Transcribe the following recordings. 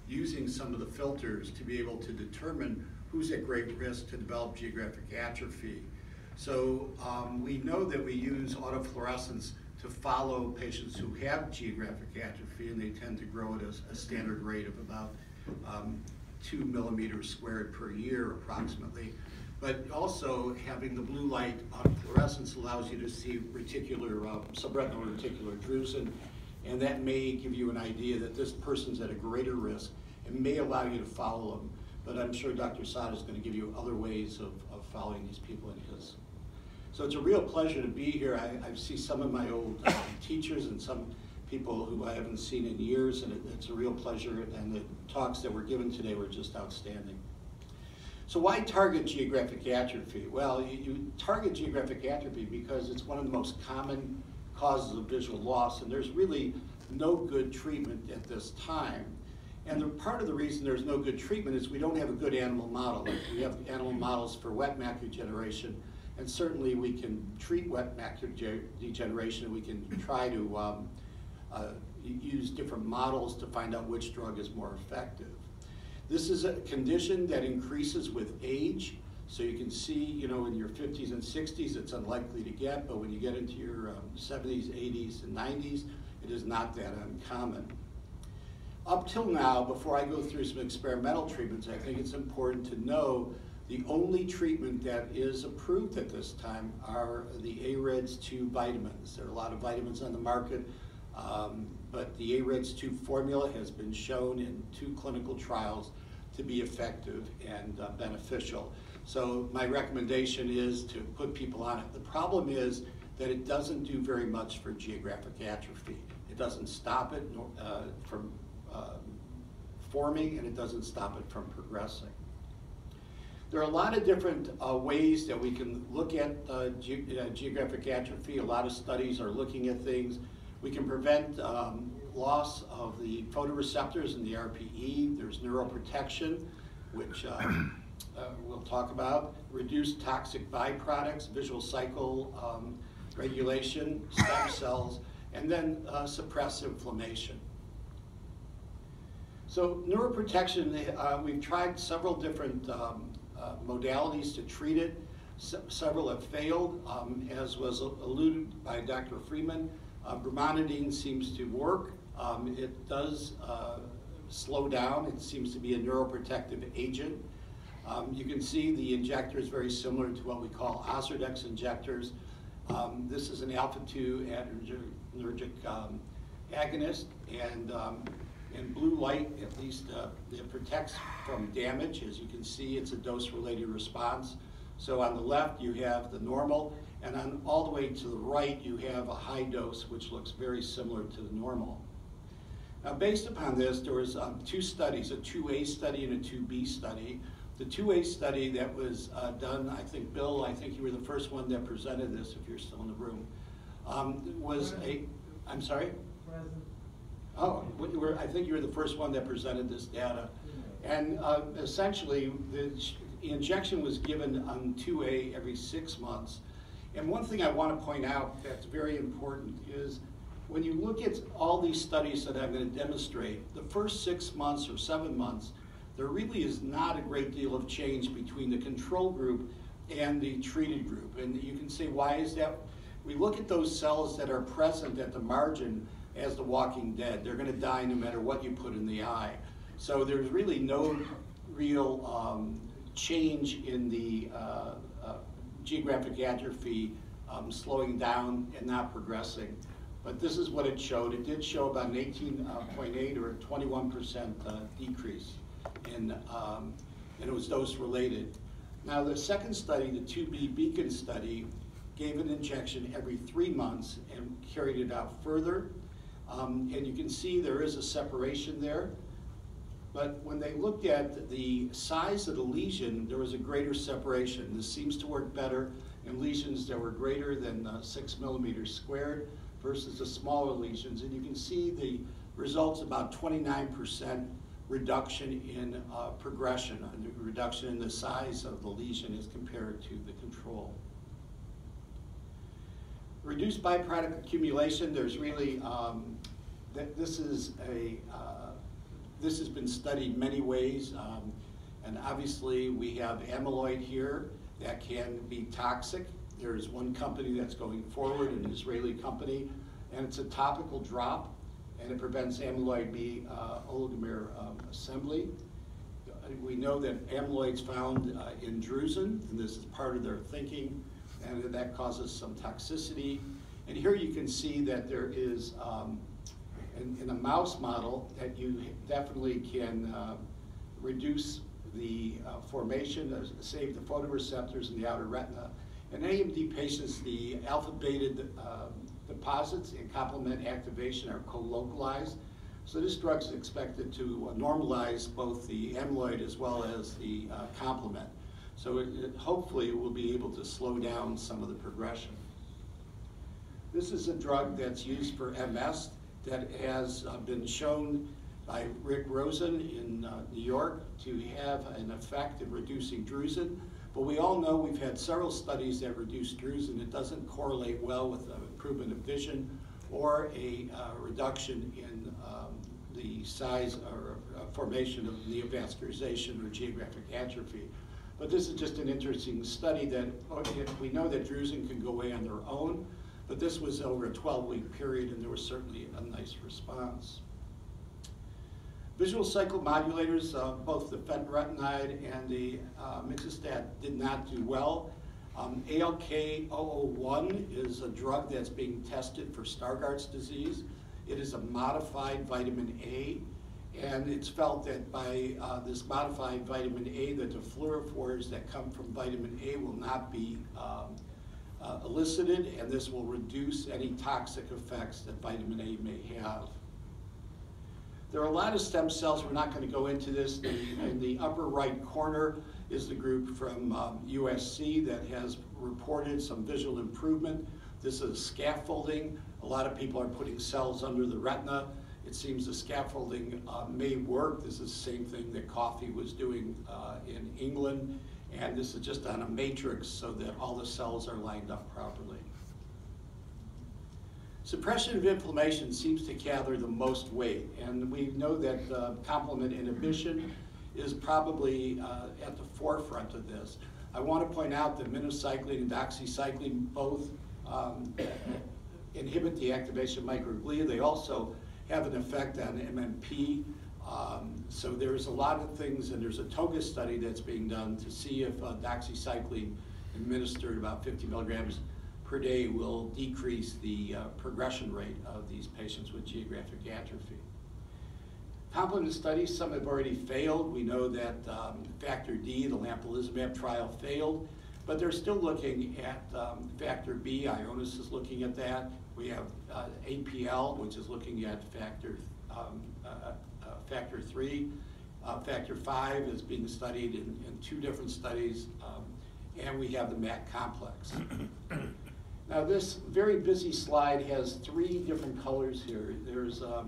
using some of the filters to be able to determine who's at great risk to develop geographic atrophy. So we know that we use autofluorescence to follow patients who have geographic atrophy, and they tend to grow at a standard rate of about 2 millimeters squared per year approximately. But also having the blue light autofluorescence allows you to see subretinal reticular drusen, and that may give you an idea that this person's at a greater risk and may allow you to follow them. But I'm sure Dr. Sada is going to give you other ways of following these people in his. So it's a real pleasure to be here. I see some of my old teachers and some people who I haven't seen in years, and it's a real pleasure, and the talks that were given today were just outstanding. So why target geographic atrophy? Well, you target geographic atrophy because it's one of the most common causes of visual loss, and there's really no good treatment at this time. And part of the reason there's no good treatment is we don't have a good animal model. We have animal models for wet macular degeneration, and certainly we can treat wet macular degeneration. We can try to use different models to find out which drug is more effective. This is a condition that increases with age. So you can see, in your 50s and 60s, it's unlikely to get, but when you get into your 70s, 80s, and 90s, it is not that uncommon. Up till now, before I go through some experimental treatments, I think it's important to know the only treatment that is approved at this time are the AREDS2 vitamins. There are a lot of vitamins on the market, but the AREDS2 formula has been shown in 2 clinical trials to be effective and beneficial. So my recommendation is to put people on it. The problem is that it doesn't do very much for geographic atrophy. It doesn't stop it from forming, and it doesn't stop it from progressing. There are a lot of different ways that we can look at geographic atrophy. A lot of studies are looking at things. We can prevent loss of the photoreceptors in the RPE. There's neuroprotection, which we'll talk about. Reduce toxic byproducts, visual cycle regulation, stem cells, and then suppress inflammation. So neuroprotection, we've tried several different modalities to treat it. Several have failed, as was alluded by Dr. Freeman. Brimonidine seems to work. It does slow down. It seems to be a neuroprotective agent. You can see the injector is very similar to what we call Ozurdex injectors. This is an alpha-2 adrenergic agonist, and in blue light, at least, it protects from damage. As you can see, it's a dose-related response. So on the left, you have the normal, and on all the way to the right, you have a high dose, which looks very similar to the normal. Now, based upon this, there was 2 studies, a 2A study and a 2B study. The 2A study that was done, I think, Bill, I think you were the first one that presented this, if you're still in the room, was I'm sorry? Present. Oh, I think you were the first one that presented this data. And essentially, the injection was given on 2A every 6 months. And one thing I want to point out that's very important is when you look at all these studies that I'm going to demonstrate, the first 6 months or 7 months, there really is not a great deal of change between the control group and the treated group. And you can say, why is that? We look at those cells that are present at the margin as the walking dead. They're going to die no matter what you put in the eye. So there's really no real change in the geographic atrophy slowing down and not progressing. But this is what it showed. It did show about an 18.8 or a 21% decrease, and it was dose related. Now the second study, the 2B Beacon study, gave an injection every 3 months and carried it out further. And you can see there is a separation there. But when they looked at the size of the lesion, there was a greater separation. This seems to work better in lesions that were greater than 6 millimeters squared versus the smaller lesions. And you can see the results about 29% reduction in progression, a reduction in the size of the lesion as compared to the control. Reduced byproduct accumulation, there's really, this This has been studied many ways, and obviously we have amyloid here that can be toxic. There's one company that's going forward, an Israeli company, and it's a topical drop, and it prevents amyloid B oligomer assembly. We know that amyloid's found in drusen, and this is part of their thinking, and that causes some toxicity. And here you can see that there is, in a mouse model, that you definitely can reduce the formation, save the photoreceptors in the outer retina. In AMD patients, the alpha-beta deposits and complement activation are co-localized. So this drug is expected to normalize both the amyloid as well as the complement. So hopefully it will be able to slow down some of the progression. This is a drug that's used for MS that has been shown by Rick Rosen in New York to have an effect in reducing drusen. But we all know we've had several studies that reduce drusen. It doesn't correlate well with improvement of vision or a reduction in the size or formation of neovascularization or geographic atrophy. But this is just an interesting study that we know that drusen can go away on their own, but this was over a 12-week period, and there was certainly a nice response. Visual cycle modulators, both the fenretinide and the mixostat did not do well. ALK-001 is a drug that's being tested for Stargardt's disease. It is a modified vitamin A, and it's felt that by this modified vitamin A, that the fluorophores that come from vitamin A will not be elicited, and this will reduce any toxic effects that vitamin A may have. There are a lot of stem cells. We're not going to go into this. In the upper right corner is the group from USC that has reported some visual improvement. This is scaffolding. A lot of people are putting cells under the retina. It seems the scaffolding may work. This is the same thing that Coffey was doing in England. And this is just on a matrix so that all the cells are lined up properly. Suppression of inflammation seems to gather the most weight, and we know that complement inhibition is probably at the forefront of this. I want to point out that minocycline and doxycycline both inhibit the activation of microglia. They also have an effect on MMP. So there's a lot of things, and there's a TOGA study that's being done to see if doxycycline administered about 50 milligrams per day will decrease the progression rate of these patients with geographic atrophy. Complement studies, some have already failed. We know that factor D, the lampalizumab trial, failed, but they're still looking at factor B. Ionis is looking at that. We have APL, which is looking at factor 3. Factor 5 is being studied in 2 different studies, and we have the MAC complex. Now this very busy slide has 3 different colors here. There's a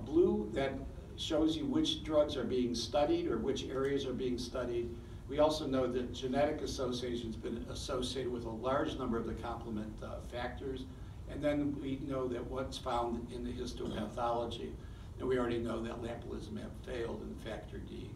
blue that shows you which drugs are being studied or which areas are being studied. We also know that genetic association has been associated with a large number of the complement factors. And then we know that what's found in the histopathology. And we already know that lampalizumab failed in factor D.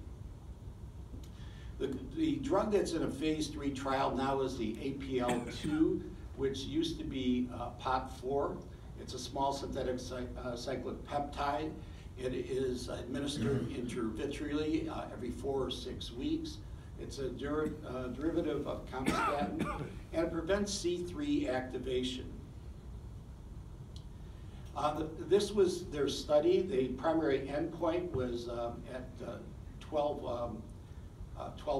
The drug that's in a phase 3 trial now is the APL2, which used to be POT4. It's a small synthetic cyclic peptide. It is administered intravitreally every 4 or 6 weeks. It's a derivative of comistatin, and it prevents C3 activation. This was their study. The primary endpoint was at 12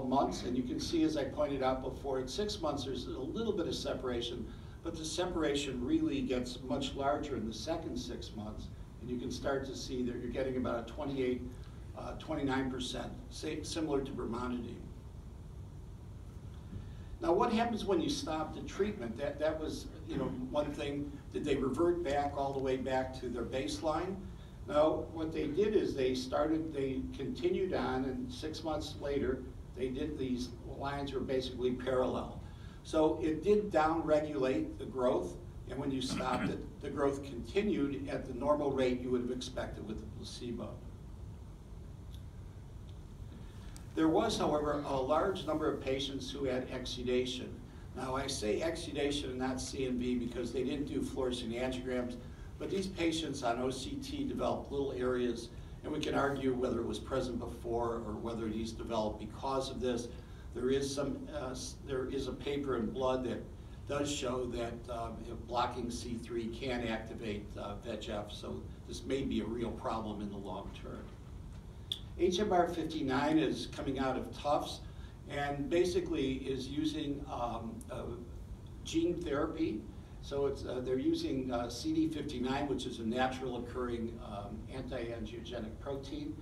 months, and you can see, as I pointed out before, at 6 months there's a little bit of separation, but the separation really gets much larger in the second 6 months, and you can start to see that you're getting about a 29%, similar to brimonidine. Now, what happens when you stop the treatment? That was, one thing. Did they revert back all the way back to their baseline? No, what they did is they continued on, and 6 months later, these lines were basically parallel. So it did downregulate the growth, and when you stopped it, the growth continued at the normal rate you would have expected with the placebo. There was, however, a large number of patients who had exudation. Now, I say exudation and not CNV because they didn't do fluorescein angiograms, but these patients on OCT developed little areas, and we can argue whether it was present before or whether these developed because of this. There is a paper in Blood that does show that blocking C3 can activate VEGF, so this may be a real problem in the long term. HMR59 is coming out of Tufts and basically is using gene therapy. So they're using CD59, which is a natural occurring anti-angiogenic protein,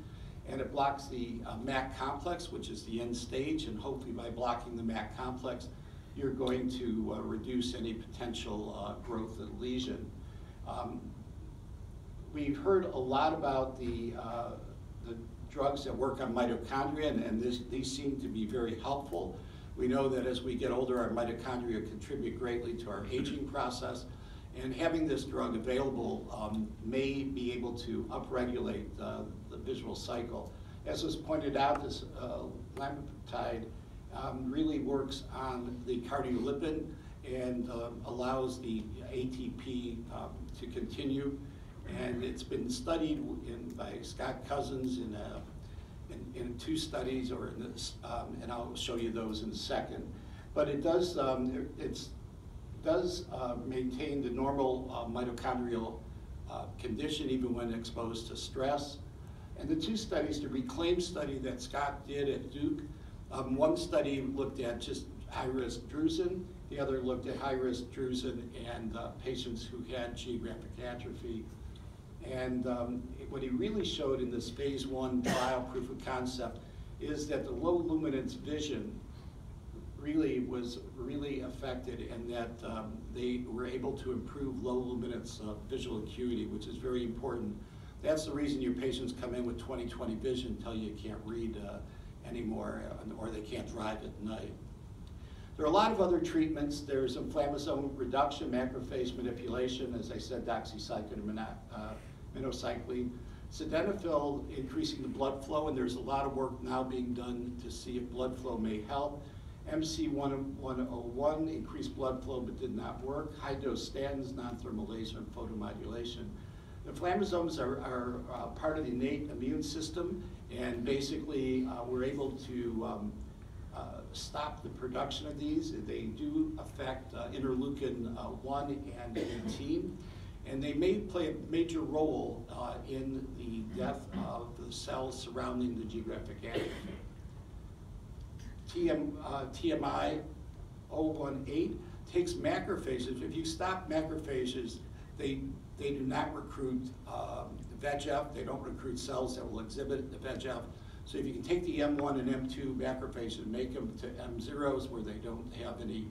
and it blocks the MAC complex, which is the end stage, and hopefully by blocking the MAC complex, you're going to reduce any potential growth of the lesion. We've heard a lot about the drugs that work on mitochondria, and these seem to be very helpful. We know that as we get older, our mitochondria contribute greatly to our aging process, and having this drug available may be able to upregulate the visual cycle. As was pointed out, this lamipeptide really works on the cardiolipin and allows the ATP to continue. And it's been studied by Scott Cousins in 2 studies, or in this, and I'll show you those in a second. But it does maintain the normal mitochondrial condition even when exposed to stress. And the 2 studies, the RECLAIM study that Scott did at Duke, one study looked at just high-risk drusen, the other looked at high-risk drusen and patients who had geographic atrophy. And what he really showed in this phase 1 trial proof of concept is that the low luminance vision really was affected, and that they were able to improve low luminance visual acuity, which is very important. That's the reason your patients come in with 20/20 vision, tell you can't read anymore, or they can't drive at night. There are a lot of other treatments. There's inflammasome reduction, macrophage manipulation, as I said, doxycycline and minocycline. Sildenafil increasing the blood flow, and there's a lot of work now being done to see if blood flow may help. MC101 increased blood flow but did not work. High-dose statins, non-thermal laser, and photomodulation. Inflammasomes are part of the innate immune system, and basically we're able to stop the production of these. They do affect interleukin 1 and 18, and they may play a major role in the death of the cells surrounding the geographic atrophy. TMI 018 takes macrophages. If you stop macrophages, they do not recruit VEGF. They don't recruit cells that will exhibit the VEGF. So if you can take the M1 and M2 macrophages and make them to M0s where they don't have any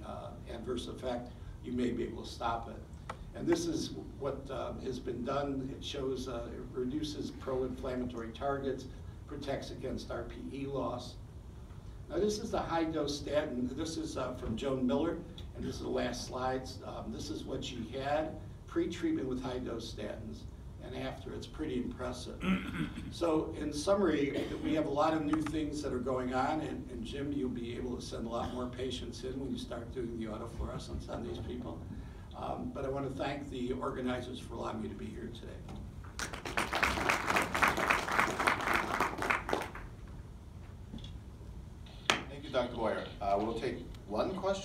adverse effect, you may be able to stop it. And this is what has been done. It shows it reduces pro-inflammatory targets, protects against RPE loss. Now this is the high-dose statin. This is from Joan Miller, and this is the last slides. This is what she had pre-treatment with high-dose statins, and after. It's pretty impressive. So in summary, we have a lot of new things that are going on, and Jim, you'll be able to send a lot more patients in when you start doing the autofluorescence on these people. But I want to thank the organizers for allowing me to be here today. Thank you, Dr. Boyer. We'll take one question.